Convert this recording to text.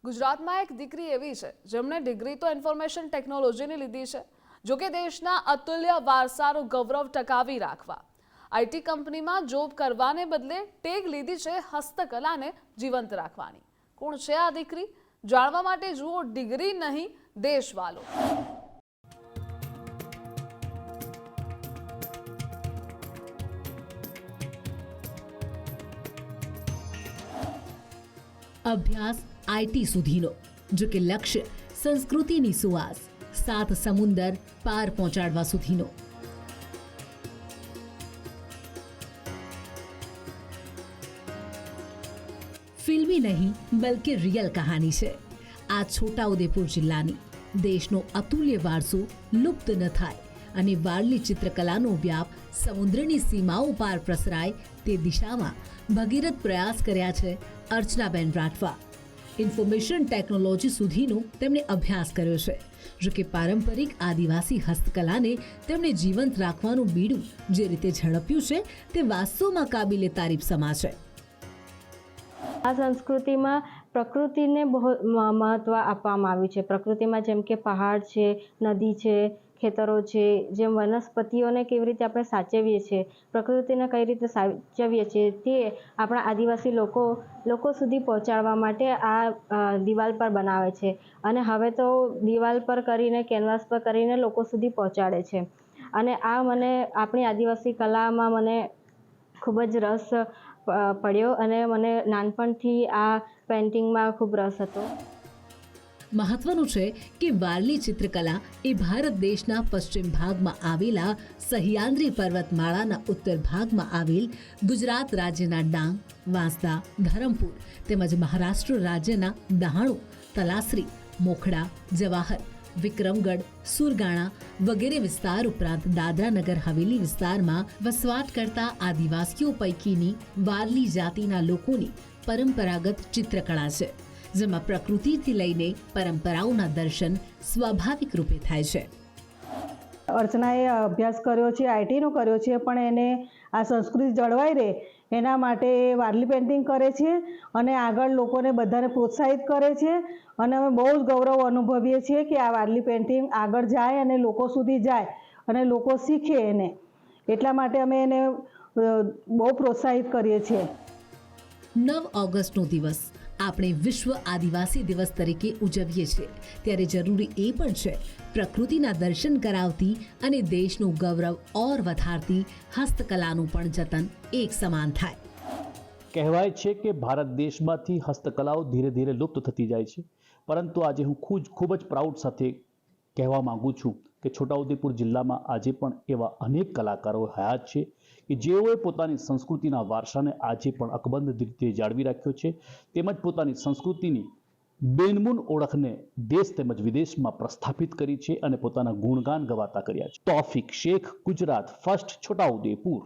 ગુજરાતમાં એક દીકરી એવી છે જેમણે ડિગ્રી તો ઇન્ફોર્મેશન ટેકનોલોજીની લીધી છે, જોકે દેશના અતુલ્ય વારસાનું ગૌરવ ટકાવી રાખવા આઈટી કંપનીમાં જોબ કરવાને બદલે ટેગ લીધી છે હસ્તકલાને જીવંત રાખવાની। કોણ છે આ દીકરી? જાણવા માટે જુઓ ડિગ્રી નહીં દેશવાલો। અભ્યાસ આઈટી સુધીનો, જો કે લક્ષ્ય સંસ્કૃતિની સુવાસ સાત સમુંદર પાર પહોંચાડવા સુધીનો। ફિલ્મી નહીં બલકે રિયલ કહાની છે આ છોટાઉદેપુર જિલ્લાની। દેશનો અતુલ્ય વારસો લુપ્ત ન થાય અને વારલી ચિત્રકલાનો વ્યાપ સમુદ્રની સીમાઓ પાર પ્રસરાય તે દિશામાં ભગીરથ પ્રયાસ કર્યા છે અર્ચનાબેન રાઠવા। ઇન્ફોર્મેશન ટેકનોલોજી સુધીનો તેમણે અભ્યાસ કર્યો છે, જો કે પારંપરિક આદિવાસી હસ્તકલાને તેમણે જીવંત રાખવાનું બીડું જે રીતે ઝડપ્યું છે તે વાસ્તવમાં કાબિલે તારીફ સમા છે। આ સંસ્કૃતિમાં પ્રકૃતિને બહુ મહત્વ આપવામાં આવ્યું છે। પ્રકૃતિમાં જેમ કે પહાડ છે, નદી છે, ખેતરો છે, જેમ વનસ્પતિઓને કેવી રીતે આપણે સાચવીએ છીએ, પ્રકૃતિને કઈ રીતે સાચવીએ છીએ તે આપણા આદિવાસી લોકો સુધી પહોંચાડવા માટે આ દિવાલ પર બનાવે છે અને હવે તો દિવાલ પર કરીને કેનવાસ પર કરીને લોકો સુધી પહોંચાડે છે। અને આ મને આપણી આદિવાસી કલામાં મને ખૂબ જ રસ પડ્યો અને મને નાનપણથી આ પેઇન્ટિંગમાં ખૂબ રસ હતો। મહત્વનું છે કે વારલી ચિત્રકલા એ ભારત દેશના પશ્ચિમ ભાગમાં આવેલા સહ્યાદ્રી પર્વતમાળાના ઉત્તર ભાગમાં આવેલ ગુજરાત રાજ્યના ડાંગ, વાંસદા, ધરમપુર તેમજ મહારાષ્ટ્ર રાજ્યના દહાણુ, તલાસરી, મોખડા, જવાહર, વિક્રમગઢ, સુરગાણા વગેરે વિસ્તાર ઉપરાંત દાદરા નગર હવેલી વિસ્તારમાં વસવાટ કરતા આદિવાસીઓ પૈકીની વારલી જાતિના લોકોની પરંપરાગત ચિત્રકળા છે, જેમાં પ્રકૃતિથી લઈને પરંપરાઓના દર્શન સ્વાભાવિક રૂપે થાય છે। અર્ચનાએ અભ્યાસ કર્યો છે, આઈટીનો કર્યો છે, પણ એને આ સંસ્કૃતિ જળવાઈ રહે એના માટે વારલી પેઇન્ટિંગ કરે છે અને આગળ લોકોને બધાને પ્રોત્સાહિત કરે છે અને અમે બહુ જ ગૌરવ અનુભવીએ છીએ કે આ વારલી પેઇન્ટિંગ આગળ જાય અને લોકો સુધી જાય અને લોકો શીખે એને, એટલા માટે અમે એને બહુ પ્રોત્સાહિત કરીએ છીએ। 9 ઓગસ્ટનો દિવસ આપણે વિશ્વ આદિવાસી દિવસ તરીકે ઉજવીએ છીએ, ત્યારે જરૂરી એ પણ છે પ્રકૃતિના દર્શન કરાવતી અને દેશનું ગૌરવ ઓર વધારતી હસ્તકલાનું પણ જતન એક સમાન થાય। કહેવાય છે કે ભારત દેશમાંથી હસ્તકલાઓ ધીરે ધીરે લુપ્ત થતી જાય છે, પરંતુ આજે હું ખૂબ જ પ્રાઉડ સાથે કહેવા માંગુ છું કે છોટાઉદેપુર જિલ્લામાં આજે પણ એવા અનેક કલાકારો હયાત છે કે જેઓએ પોતાની સંસ્કૃતિના વારસાને આજે પણ અકબંધ રીતે જાળવી રાખ્યો છે, તેમજ પોતાની સંસ્કૃતિની બેનમૂન ઓળખને દેશ તેમજ વિદેશમાં પ્રસ્થાપિત કરી છે અને પોતાના ગુણગાન ગવાતા કર્યા છે। તૌફિક શેખ, ગુજરાત ફર્સ્ટ, છોટાઉદેપુર।